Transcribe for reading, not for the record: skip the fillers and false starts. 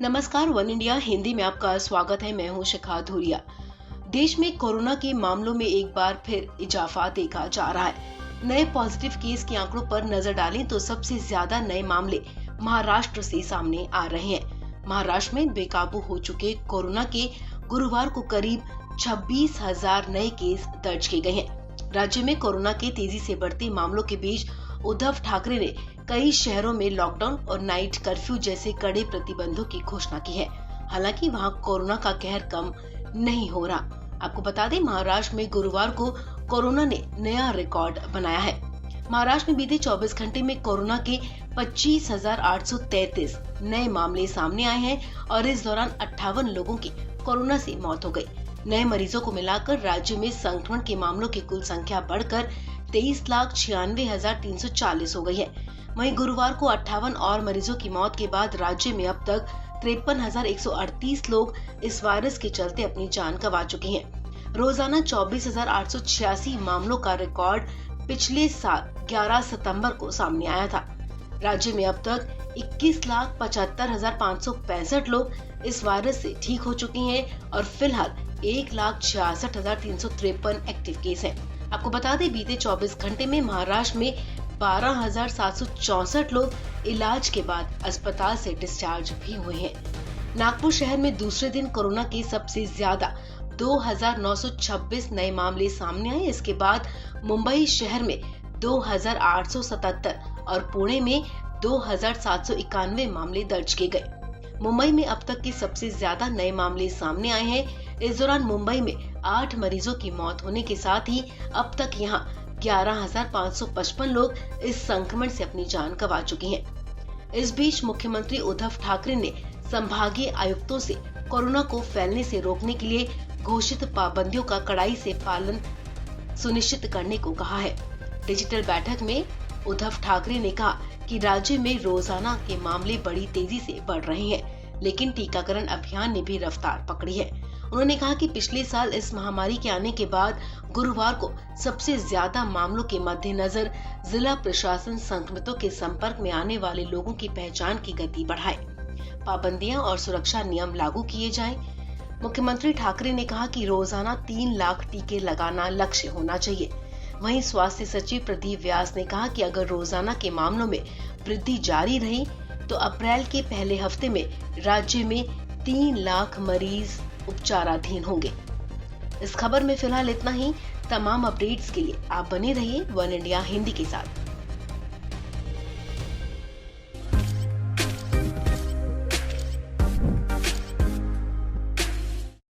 नमस्कार, one India Hindi में आपका स्वागत है। मैं हूं शिखा धुरिया। देश में कोरोना के मामलों में एक बार फिर इजाफा देखा जा रहा है। नए पॉजिटिव केस के आंकड़ों पर नजर डालें तो सबसे ज्यादा नए मामले महाराष्ट्र से सामने आ रहे हैं। महाराष्ट्र में बेकाबू हो चुके कोरोना के गुरुवार को करीब 26,000 नए केस दर्ज किए गए हैं। राज्य में कोरोना के तेजी से बढ़ते मामलों के बीच उद्धव ठाकरे ने कई शहरों में लॉकडाउन और नाइट कर्फ्यू जैसे कड़े प्रतिबंधों की घोषणा की है। हालांकि वहां कोरोना का कहर कम नहीं हो रहा। आपको बता दें, महाराष्ट्र में गुरुवार को कोरोना ने नया रिकॉर्ड बनाया है। महाराष्ट्र में बीते 24 घंटे में कोरोना के 25,833 नए मामले सामने आए हैं और इस दौरान 58 लोगों की कोरोना से मौत हो गई। नए मरीजों को मिलाकर राज्य में संक्रमण के मामलों की कुल संख्या बढ़कर 23,96,340 हो गई है। वहीं गुरुवार को 58 और मरीजों की मौत के बाद राज्य में अब तक 53,138 लोग इस वायरस के चलते अपनी जान गंवा चुके हैं। रोजाना 24,886 मामलों का रिकॉर्ड पिछले साल 11 सितंबर को सामने आया था। राज्य में अब तक 21,75,565 लोग इस वायरस से ठीक हो चुके हैं और फिलहाल 1,66,353 एक्टिव केस हैं। आपको बता दें, बीते 24 घंटे में महाराष्ट्र में 12,764 लोग इलाज के बाद अस्पताल से डिस्चार्ज भी हुए हैं। नागपुर शहर में दूसरे दिन कोरोना के सबसे ज्यादा 2,926 नए मामले सामने आए। इसके बाद मुंबई शहर में 2,877 और पुणे में 2,791 मामले दर्ज किए गए। मुंबई में अब तक के सबसे ज्यादा नए मामले सामने आए हैं। इस दौरान मुंबई में 8 मरीजों की मौत होने के साथ ही अब तक यहां 11,555 लोग इस संक्रमण से अपनी जान गंवा चुके हैं। इस बीच मुख्यमंत्री उद्धव ठाकरे ने संभागीय आयुक्तों से कोरोना को फैलने से रोकने के लिए घोषित पाबंदियों का कड़ाई से पालन सुनिश्चित करने को कहा है। डिजिटल बैठक में उद्धव ठाकरे ने कहा कि राज्य में रोजाना के मामले बड़ी तेजी से बढ़ रहे हैं, लेकिन टीकाकरण अभियान ने भी रफ्तार पकड़ी है। उन्होंने कहा कि पिछले साल इस महामारी के आने के बाद गुरुवार को सबसे ज्यादा मामलों के मद्देनजर जिला प्रशासन संक्रमितों के संपर्क में आने वाले लोगों की पहचान की गति बढ़ाए, पाबंदियां और सुरक्षा नियम लागू किए जाएं। मुख्यमंत्री ठाकरे ने कहा कि रोजाना 3 लाख टीके लगाना लक्ष्य होना चाहिए। वहीं स्वास्थ्य सचिव प्रदीप व्यास ने कहा कि अगर रोजाना के मामलों में वृद्धि जारी रही तो अप्रैल के पहले हफ्ते में राज्य में 3 लाख मरीज उपचाराधीन होंगे। इस खबर में फिलहाल इतना ही। तमाम अपडेट्स के लिए आप बने रहिए वन इंडिया हिंदी के साथ।